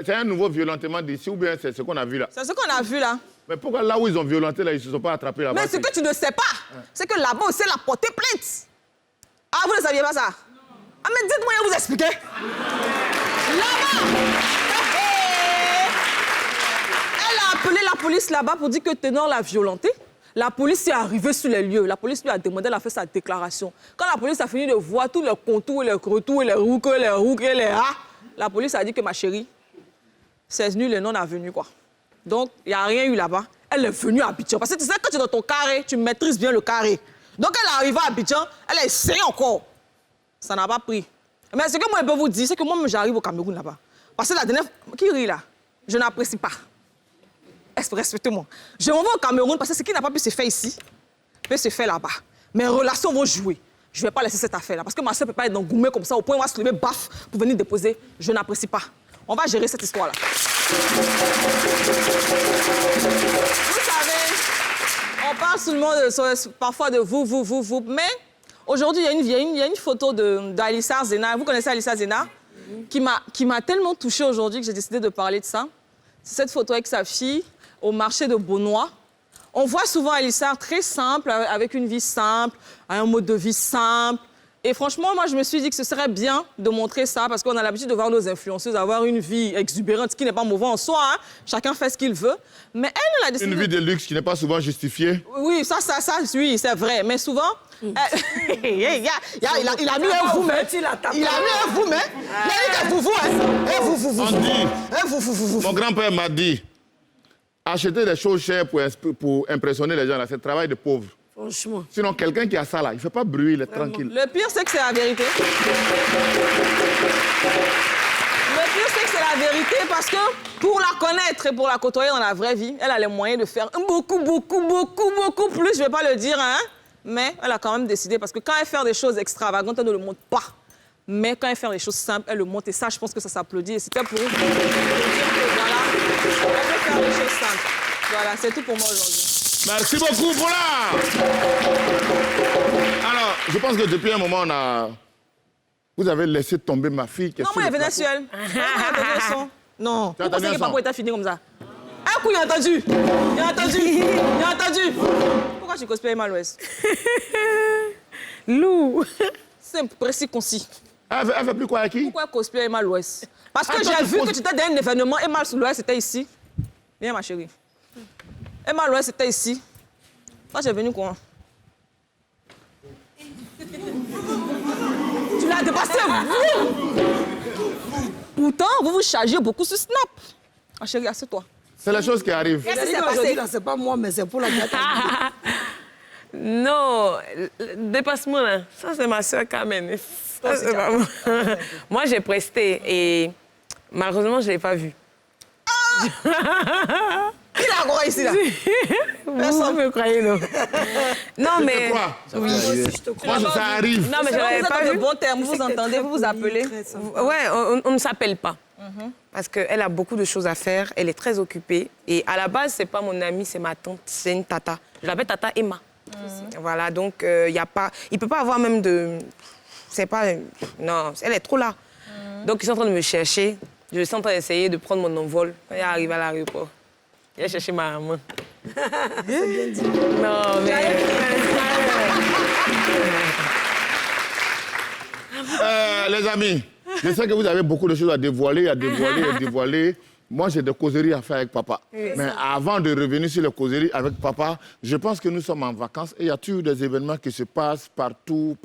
C'est un nouveau violentement d'ici ou bien c'est ce qu'on a vu là? C'est ce qu'on a vu là. Mais pourquoi là où ils ont violenté, là, ils ne se sont pas attrapés là-bas? Mais ce que tu ne sais pas, c'est que là-bas aussi, elle a porté plainte. Ah, vous ne saviez pas ça? Ah, mais dites-moi, je vais vous expliquer. Là-bas, elle a appelé la police là-bas pour dire que Tenor l'a violenté. La police est arrivée sur les lieux. La police lui a demandé, elle a fait sa déclaration. Quand la police a fini de voir tous les contours, les retours, les rouques, les rats, la police a dit que ma chérie, c'est nul et non avenu, quoi. Donc, il n'y a rien eu là-bas. Elle est venue à Abidjan. Parce que tu sais, quand tu es dans ton carré, tu maîtrises bien le carré. Donc, elle est arrivée à Abidjan, elle a essayé encore. Ça n'a pas pris. Mais ce que moi, je peux vous dire, c'est que moi, j'arrive au Cameroun là-bas. Parce que la dernière... Qui rit là? Je n'apprécie pas. Respectez-moi. Je m'en vais au Cameroun parce que ce qui n'a pas pu se faire ici peut se faire là-bas. Mes relations vont jouer. Je ne vais pas laisser cette affaire-là. Parce que ma soeur ne peut pas être dans Goumé comme ça, au point où on va se lever baf pour venir déposer. Je n'apprécie pas. On va gérer cette histoire-là. Vous savez, on parle seulement parfois de vous. Mais aujourd'hui, il y a une photo d'Alissa Zena. Vous connaissez Alissa Zena? Qui m'a tellement touchée aujourd'hui que j'ai décidé de parler de ça. C'est cette photo avec sa fille au marché de Beaunois. On voit souvent Alissa très simple, avec une vie simple, un mode de vie simple. Et franchement, moi, je me suis dit que ce serait bien de montrer ça parce qu'on a l'habitude de voir nos influenceuses avoir une vie exubérante, ce qui n'est pas mauvais en soi. Hein. Chacun fait ce qu'il veut. Mais elle a décidé... Une vie de luxe qui n'est pas souvent justifiée. Oui, ça, oui, c'est vrai. Mais souvent... il a mis un vous, mais... Il a mis un vous, mais... Il a dit vous. Mon grand-père m'a dit, acheter des choses chères pour impressionner les gens, là, c'est le travail de pauvre. Franchement. Sinon, quelqu'un qui a ça, là, il ne fait pas bruit, il est tranquille. Le pire, c'est que c'est la vérité. Le pire, c'est que c'est la vérité parce que pour la connaître et pour la côtoyer dans la vraie vie, elle a les moyens de faire beaucoup plus. Je ne vais pas le dire, hein. Mais elle a quand même décidé parce que quand elle fait des choses extravagantes, elle ne le montre pas. Mais quand elle fait les choses simples, elle le montre. Et ça, je pense que ça s'applaudit. Et c'était pour vous dire que, voilà, elle peut faire les choses simples. Voilà, c'est tout pour moi aujourd'hui. Merci beaucoup, voilà. Alors, je pense que depuis un moment, vous avez laissé tomber ma fille. Non, moi, elle est Venezuela. Non, vous pensez que papa était fini comme ça? Un coup, il a entendu. Il a entendu. Il a entendu. Pourquoi tu cosplayes mal l'Ouest? Lou. Simple, précis, concis. Elle fait plus quoi à qui? Pourquoi cosplayer Emma l'Ouest? Parce que j'ai vu que tu étais dans un événement, Emma l'Ouest c'était ici. Viens ma chérie. Emma l'Ouest c'était ici. Toi, j'ai venu quoi? Tu l'as dépassé, vous! Pourtant, vous vous chargez beaucoup sur Snap. Ma chérie, assieds-toi. C'est la chose qui arrive. Qu'est-ce qui s'est passé là? C'est pas moi, mais c'est pour la gâteau. Non, le dépassement, là, ça, c'est ma soeur Carmen. Ça, c'est pas moi. Moi, j'ai presté et malheureusement, je ne l'ai pas vu. Qui l'a encore ici, là? Personne ne me croyait, non. Non, mais... Quoi? Oui. Moi, ça arrive. Non, mais je l'avais pas vu. Vous êtes de bons termes, vous vous entendez, vous vous appelez. Ouais, on ne s'appelle pas. Parce qu'elle a beaucoup de choses à faire, elle est très occupée. Et à la base, c'est pas mon amie, c'est ma tante, c'est une tata. Je l'appelle Tata Emma. Voilà, donc il ne peut pas avoir même de... C'est pas... Non, elle est trop là. Donc ils sont en train de me chercher. Je suis en train d'essayer de prendre mon envol. Quand il arrive à l'aéroport, il a cherché ma maman. C'est bien dit. Non, mais... Les amis, je sais que vous avez beaucoup de choses à dévoiler. Moi, j'ai des causeries à faire avec papa. Oui. Mais avant de revenir sur les causeries avec papa, je pense que nous sommes en vacances et il y a toujours des événements qui se passent partout.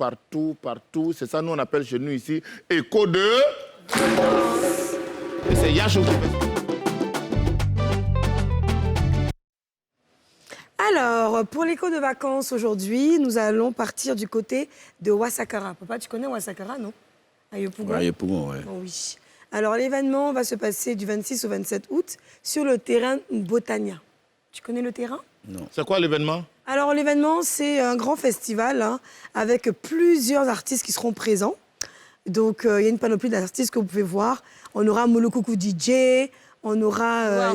C'est ça, nous, on appelle chez nous ici écho de... Et c'est Yachou qui fait. Alors, pour l'écho de vacances aujourd'hui, nous allons partir du côté de Ouassakara. Papa, tu connais Ouassakara, non? À Yopougon. À Yopougon, oui. Oh, oui. Alors, l'événement va se passer du 26 au 27 août sur le terrain Botania. Tu connais le terrain? Non. C'est quoi l'événement? Alors, l'événement, c'est un grand festival avec plusieurs artistes qui seront présents. Donc, il y a une panoplie d'artistes que vous pouvez voir. On aura Molokoko DJ, on aura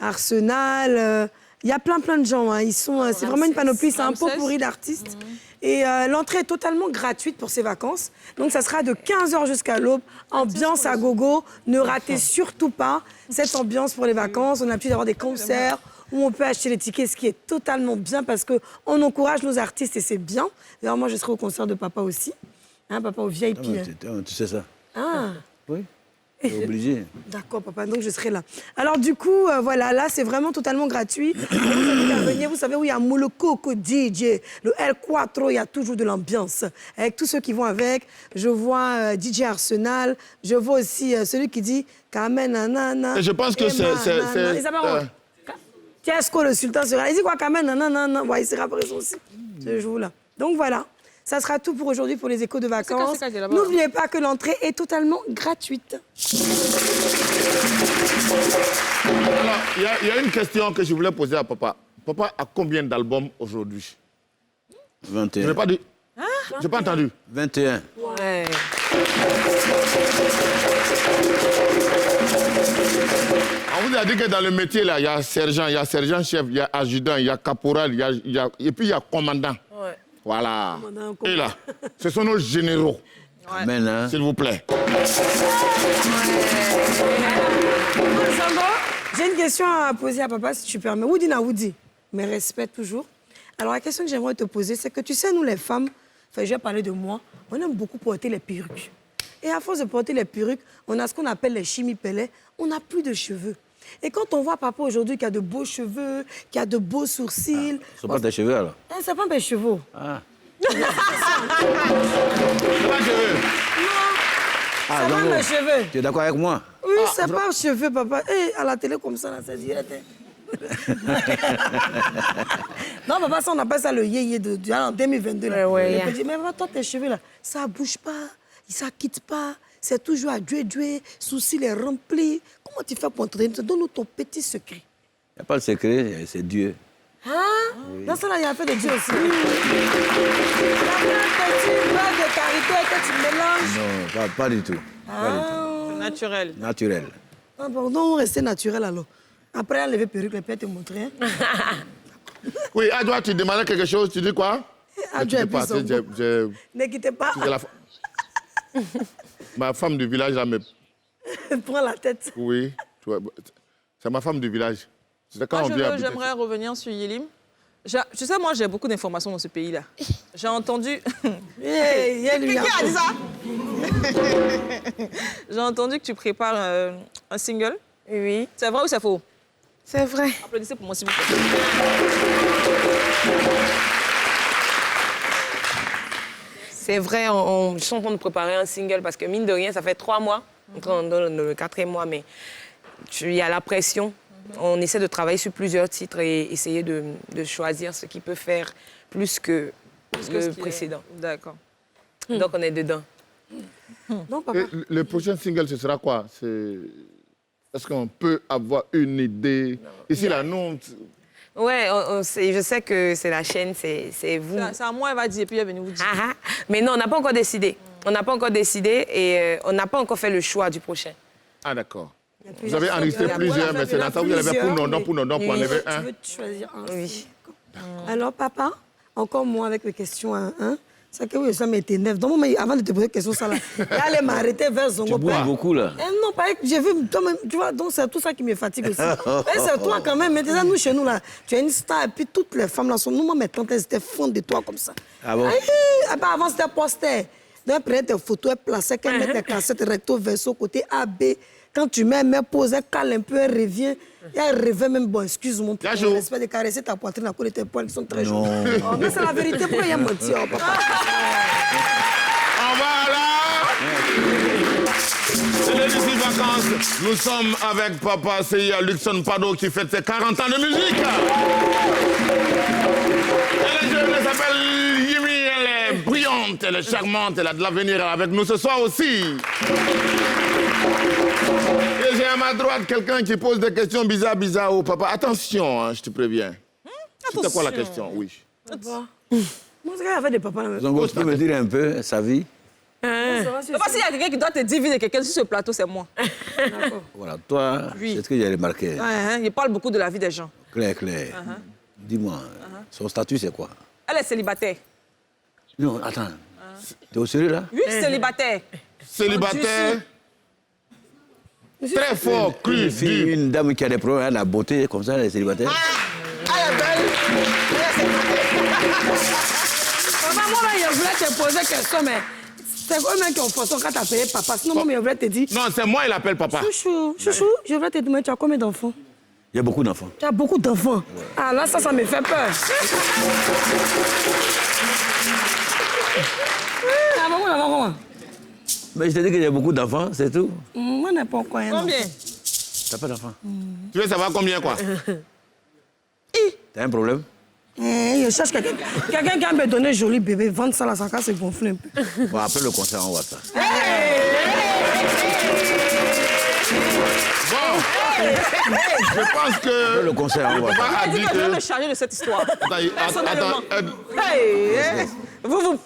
Arsenal. Il y a plein de gens. C'est vraiment une panoplie, c'est un pot pourri d'artistes. Et l'entrée est totalement gratuite pour ces vacances. Donc, ça sera de 15h jusqu'à l'aube. Ambiance à gogo. Ne ratez surtout pas cette ambiance pour les vacances. On a l'habitude d'avoir des concerts où on peut acheter les tickets, ce qui est totalement bien parce qu'on encourage nos artistes et c'est bien. D'ailleurs, moi, je serai au concert de papa aussi. Hein, papa au VIP. Tu sais ça? Ah. Oui. C'est obligé. D'accord, papa, donc je serai là. Alors, du coup, voilà, là, c'est vraiment totalement gratuit. Vous avez qu'à venir, vous savez où il y a Molokoko DJ, le L4, il y a toujours de l'ambiance. Avec tous ceux qui vont avec, je vois DJ Arsenal, je vois aussi celui qui dit Kamen Nanana. Et je pense que c'est. Tiesco, le sultan sera. Il dit quoi, Kamen Nanana? Ouais, il sera présent aussi, ce jour-là. Donc, voilà. Ça sera tout pour aujourd'hui pour les échos de vacances. N'oubliez pas que l'entrée est totalement gratuite. Alors, il y a une question que je voulais poser à papa. Papa a combien d'albums aujourd'hui? 21. Je n'ai pas dit. Je n'ai pas entendu. 21. Ouais. On vous a dit que dans le métier, là, il y a sergent-chef, il y a adjudant, il y a caporal, et puis il y a commandant. Ouais. Voilà. Et là, ce sont nos généraux. Amen, hein? S'il vous plaît. J'ai une question à poser à papa, si tu permets. Woody na Woody, mais respect toujours. Alors, la question que j'aimerais te poser, c'est que tu sais, nous les femmes, enfin, je vais parler de moi, on aime beaucoup porter les perruques. Et à force de porter les perruques, on a ce qu'on appelle les chimie-pellets, on n'a plus de cheveux. Et quand on voit papa aujourd'hui qui a de beaux cheveux, qui a de beaux sourcils... Ce sont pas tes cheveux, alors? C'est pas mes cheveux. Ah. C'est pas cheveux. Non, c'est pas mes cheveux. Tu es d'accord avec moi? Oui, c'est pas cheveux, papa. Et à la télé comme ça, là, c'est direct. Non, papa, ça, on appelle ça le yéyé en 2022. Là. Ouais, il dit, mais papa, toi, tes cheveux, là, ça bouge pas, ça quitte pas. C'est toujours à jouer, souci les remplis. Comment tu fais pour entraîner? Donne-nous ton petit secret. Il n'y a pas de secret, c'est Dieu. Hein? Oui. Dans ça, là, il y a un peu de Dieu aussi. Il y a un petit beurre de karité que tu mélanges. Non. pas du tout. Naturel. Naturel. Ah, pardon, restez naturel alors. Après, enlever perruque, les pères te montrer. Hein? Oui, Adjoa, tu demandais quelque chose, tu dis quoi? Adjoa est plus ne quittez pas. Ma femme du village, là, me... Prends la tête. Oui, c'est ma femme du village. Moi, j'aimerais revenir sur Yelim. Tu sais, moi, j'ai beaucoup d'informations dans ce pays-là. J'ai entendu... Qui a dit ça? J'ai entendu que tu prépares un single. Oui. C'est vrai ou c'est faux? C'est vrai. Applaudissez pour moi, s'il vous plaît. C'est vrai, je suis en train de préparer un single parce que mine de rien, ça fait 3 mois, dans le 4e mois, mais il y a la pression. On essaie de travailler sur plusieurs titres et essayer de choisir ce qui peut faire plus que le précédent. D'accord. Donc on est dedans. Non, papa. Le prochain single, ce sera quoi? Est-ce qu'on peut avoir une idée? Ici, là, non. Ouais, je sais que c'est la chaîne, c'est vous. C'est à moi, elle va dire, et puis elle va nous dire. Mais non, on n'a pas encore décidé. On n'a pas encore décidé et on n'a pas encore fait le choix du prochain. Ah, d'accord. Vous avez enregistré plusieurs, mais c'est dans ça, vous avez pour enlever un. Tu veux choisir un? Oui. Alors, papa, encore moi avec les questions à un. C'est que oui, ça m'énerve. Donc, avant de te poser une question, ça là, allez m'arrêter vers Zongo. Tu bois beaucoup, là. Non, pas j'ai vu, toi-même, tu vois, donc c'est tout ça qui me fatigue aussi. C'est toi quand même, mais déjà, nous, chez nous, là, tu es une star, et puis toutes les femmes là sont, nous, moi, mes tantes, elles étaient fondes de toi comme ça. Ah bon? Avant, c'était poster. Donc, elle prenait tes photos, elle plaçait, qu'elle mettait tes cassettes recto, verso, côté A, B. Quand tu mets, elle pose, elle cale un peu, elle revient. Et elle revient même, bon, excuse-moi, pour le respect de caresser ta poitrine à cause de tes poils qui sont très jaunes. Oh, mais c'est la vérité, pourquoi il y a menti, oh, papa? On va là! C'est les ici vacances. Nous sommes avec papa Seya Luxon Pado qui fête ses 40 ans de musique. Elle est jeune, elle s'appelle Yimi, elle est brillante, elle est charmante, elle a de l'avenir avec nous ce soir aussi. Et j'ai à ma droite quelqu'un qui pose des questions bizarres au papa. Attention, hein, je te préviens. C'était quoi la question? Oui. Moi, c'est qu'il y avait des papas là. Zongo, tu peux me dire un peu sa vie? Papa, s'il y a quelqu'un qui doit te dire vie de quelqu'un sur ce plateau, c'est moi. D'accord. Voilà, toi, c'est ce que j'ai remarqué. Il parle beaucoup de la vie des gens. Claire. Dis-moi, son statut, c'est quoi? Elle est célibataire. Non, attends. T'es au sérieux, là? Oui, célibataire. Célibataire. Très fort, cru. Une dame qui a des problèmes, la beauté, comme ça, elle est célibataire. Elle est belle. Elle est célibataire. Papa, moi, là, je voulais te poser une question, mais c'est eux-mêmes qui ont forcé quand tu as payé papa. Sinon, moi, je voulais te dire. Non, c'est moi, il appelle papa. Chouchou, je voulais te demander, tu as combien d'enfants? Il y a beaucoup d'enfants. Tu as beaucoup d'enfants. Ah, là, ça me fait peur. Ah, Mais je te dis qu'il y a beaucoup d'enfants, c'est tout. Moi, je n'ai pas encore un enfant. Combien? T'as pas d'enfants? Tu veux savoir combien, quoi? T'as un problème? Je cherche quelqu'un qui a me donné un joli bébé. Vendre ça, là, ça casse, c'est gonflé un peu. Bon, après le concert, on voit ça. Bon, je pense que... Le concert, on voit ça. Elle a dit que je vais me charger de cette histoire. Attends, Vous.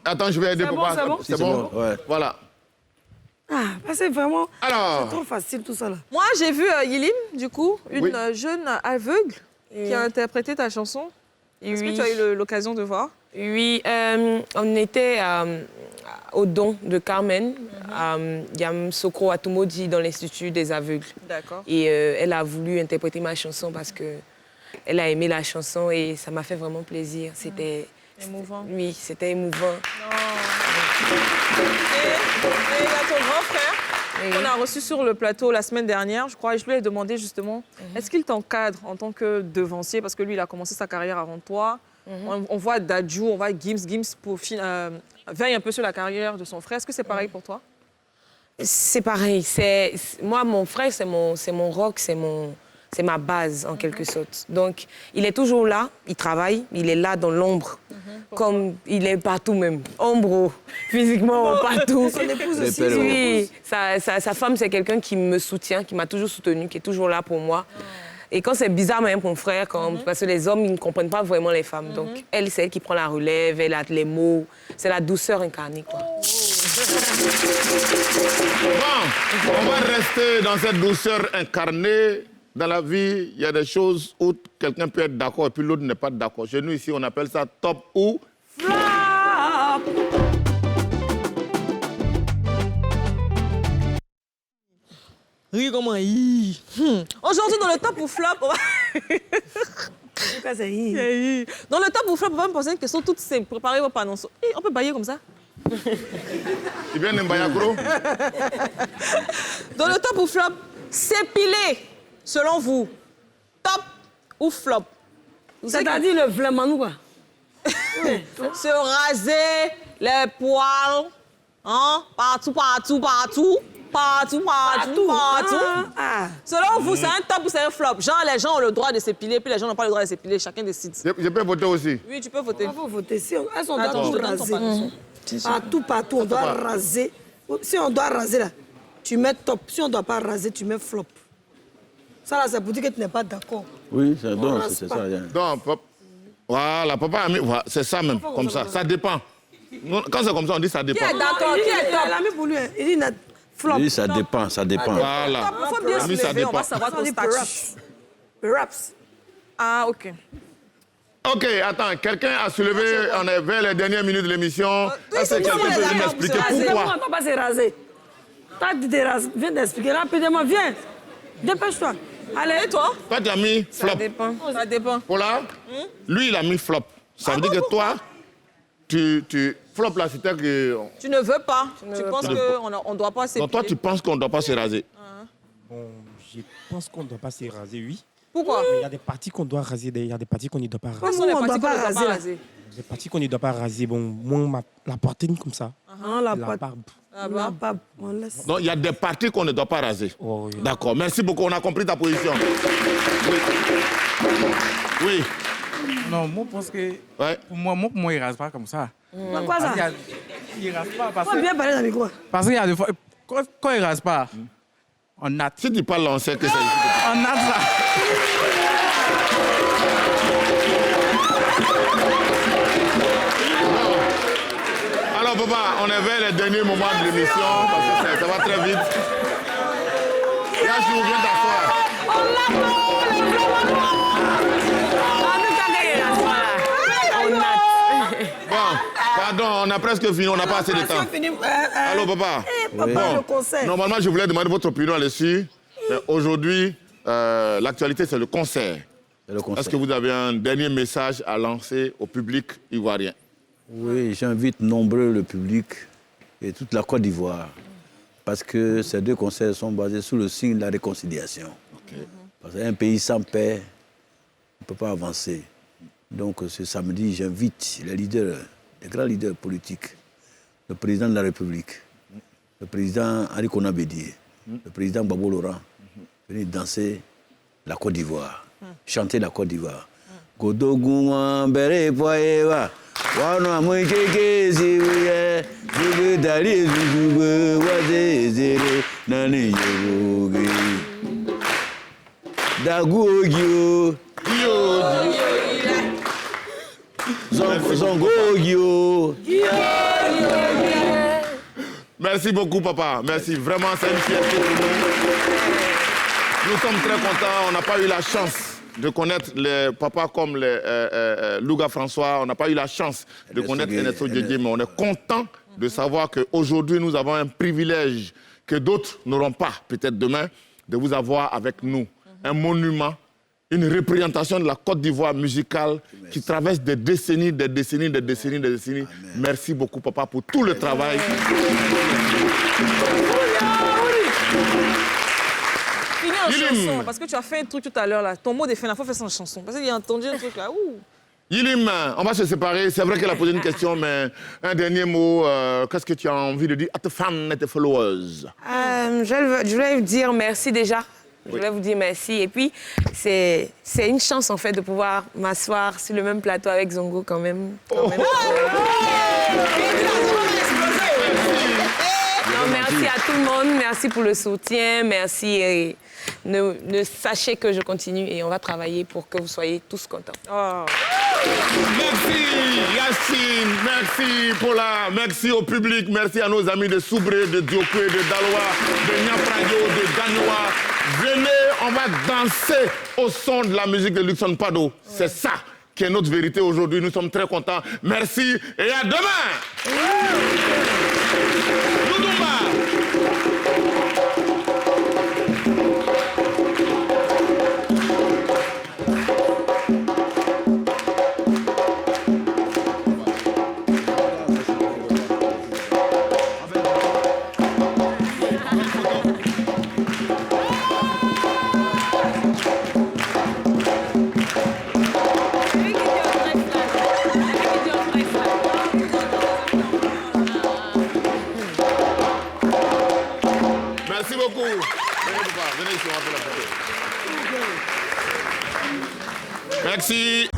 Attends, je vais aider papa. C'est bon? C'est bon? Ouais. Voilà. Ah, c'est vraiment... Alors... C'est trop facile, tout ça, là. Moi, j'ai vu Yelim, du coup, une Oui. jeune aveugle qui a interprété ta chanson. Est-ce que tu as eu l'occasion de voir? Oui, on était au don de Carmen, à Yamsokro Atumodi, dans l'Institut des aveugles. D'accord. Et elle a voulu interpréter ma chanson parce qu'elle a aimé la chanson et ça m'a fait vraiment plaisir. C'était... Émouvant. Oui, c'était émouvant. Et il y a ton grand frère qu'on a reçu sur le plateau la semaine dernière, je crois, et je lui ai demandé justement, est-ce qu'il t'encadre en tant que devancier? Parce que lui, il a commencé sa carrière avant toi. On voit Dadju, on voit Gims veille un peu sur la carrière de son frère. Est-ce que c'est pareil pour toi? C'est pareil. Moi, mon frère, c'est mon rock, c'est ma base, en quelque sorte. Donc, il est toujours là, il travaille, il est là dans l'ombre. Comme il est partout même. Ombre, physiquement, partout. Son épouse aussi. Oui, sa femme, c'est quelqu'un qui me soutient, qui m'a toujours soutenu, qui est toujours là pour moi. Et quand c'est bizarre même pour mon frère, parce que les hommes, ils ne comprennent pas vraiment les femmes. Donc, elle, c'est elle qui prend la relève, elle a les mots. C'est la douceur incarnée, quoi. Bon, on va rester dans cette douceur incarnée. Dans la vie, il y a des choses où quelqu'un peut être d'accord et puis l'autre n'est pas d'accord. Chez nous, ici, on appelle ça top ou flop. Oui, comment Aujourd'hui, dans le top ou flop, on va... Dans le top ou flop, on va me poser une question toute simple. Préparez vos panneaux. On peut bailler comme ça? Tu viens de Mbayakro? Dans le top ou flop, s'épiler, selon vous, top ou flop? C'est-à-dire le vraiment ou quoi? Se raser les poils, hein? Partout. Selon vous, c'est un top ou c'est un flop? Genre, les gens ont le droit de s'épiler, puis les gens n'ont pas le droit de s'épiler. Chacun décide. Je peux voter aussi? Oui, tu peux voter. On peut voter. Si on doit tout raser. Partout, on doit raser. Si on doit raser, là, tu mets top. Si on ne doit pas raser, tu mets flop. Ça, là, c'est pour dire que tu n'es pas d'accord. Oui, c'est ça. Donc, voilà, papa a mis... Voilà, c'est ça même, comme ça. Ça dépend. Quand c'est comme ça, on dit ça dépend. Qui est d'accord? Qui est top? Il a mis pour lui. Il dit flop. Oui, ça dépend. Voilà. Il faut bien se lever, on va savoir ton statut. Perhaps. Ah, OK. OK, attends, quelqu'un a soulevé, on est vers les dernières minutes de l'émission. Est-ce que quelqu'un peut m'expliquer pourquoi? On ne peut pas se raser. Toi, tu te rases. Viens t'expliquer rapidement, viens. Dépêche-toi. Allez. Et toi? Toi, tu as mis flop. Ça dépend. Paula, lui, il a mis flop. Ça veut dire que toi, tu flop là, c'est-à-dire que... Tu ne veux pas. Tu penses qu'on ne doit pas s'épiler. Donc toi, tu penses qu'on ne doit pas se raser? Bon, je pense qu'on ne doit pas se raser, oui. Pourquoi? Il y a des parties qu'on doit raser, il y a des parties qu'on ne doit pas raser. Quelles sont les parties qu'on ne doit pas raser? Les parties qu'on ne doit pas raser, bon, moi, la poitrine comme ça. La barbe. La barbe, on laisse. Donc il y a des parties qu'on ne doit pas raser. Oh, oui. D'accord, merci beaucoup, on a compris ta position. Oui. Non, moi, je pense que... Ouais. Pour moi, il ne rase pas comme ça. Quoi ça? Il ne rase pas parce que... bien parler dans le micro. Parce qu'il y a des fois... Quand il ne rase pas, on natte. Si tu parles, on sait que c'est... On natte ça. Alors, papa, on est vers les derniers moments de l'émission, parce que ça va très vite. Là, je vous viens d'asseoir. Bon, pardon, on a presque fini, on n'a pas assez de temps. Allô, papa? Bon, normalement, je voulais demander votre opinion là-dessus. Aujourd'hui, l'actualité, c'est le concert. Est-ce que vous avez un dernier message à lancer au public ivoirien? Oui, j'invite nombreux le public et toute la Côte d'Ivoire. Parce que ces deux concerts sont basés sur le signe de la réconciliation. Parce qu'un pays sans paix ne peut pas avancer. Donc ce samedi, j'invite les leaders, les grands leaders politiques, le président de la République, le président Ali Kona Bédié, le président Babo Laurent, venir danser la Côte d'Ivoire, chanter la Côte d'Ivoire. Godogouma bere poeva, wana mwikeke ziwe, ziwe dali zuzuwe, wazezere nani yogi. Dagogyo, Zongogyo. Merci beaucoup, papa. Merci. Vraiment, c'est une fierté pour nous. Nous sommes très contents. On n'a pas eu la chance de connaître les papas comme les Louga François. On n'a pas eu la chance de connaître Ernesto Diédié, mais on est content de savoir qu'aujourd'hui, nous avons un privilège que d'autres n'auront pas, peut-être demain, de vous avoir avec nous. Un monument, une représentation de la Côte d'Ivoire musicale qui traverse des décennies, des décennies, des décennies, des décennies. Amen. Merci beaucoup, papa, pour tout le travail. Finis en chanson, parce que tu as fait un truc tout à l'heure, là. Ton mot de fin, il faut faire ça en chanson. Parce qu'il a entendu un truc là. Ouh. Yilim, on va se séparer. C'est vrai qu'elle a posé une question, mais un dernier mot. Qu'est-ce que tu as envie de dire à tes fans et tes followers? Je voulais vous dire merci déjà. Je voulais vous dire merci. Et puis, c'est une chance, en fait, de pouvoir m'asseoir sur le même plateau avec Zongo, quand même. Non, merci à tout le monde. Merci pour le soutien. Merci. Et sachez que je continue et on va travailler pour que vous soyez tous contents. Oh. Merci Yacine, merci Paula, merci au public, merci à nos amis de Soubré, de Diokwe, de Daloa, de Niaprayo, de Ganoa. Venez, on va danser au son de la musique de Luxon Pado. C'est ça qui est notre vérité aujourd'hui. Nous sommes très contents. Merci et à demain. Doudoumba. Merci beaucoup. Venez ici, on va faire la photo. Merci.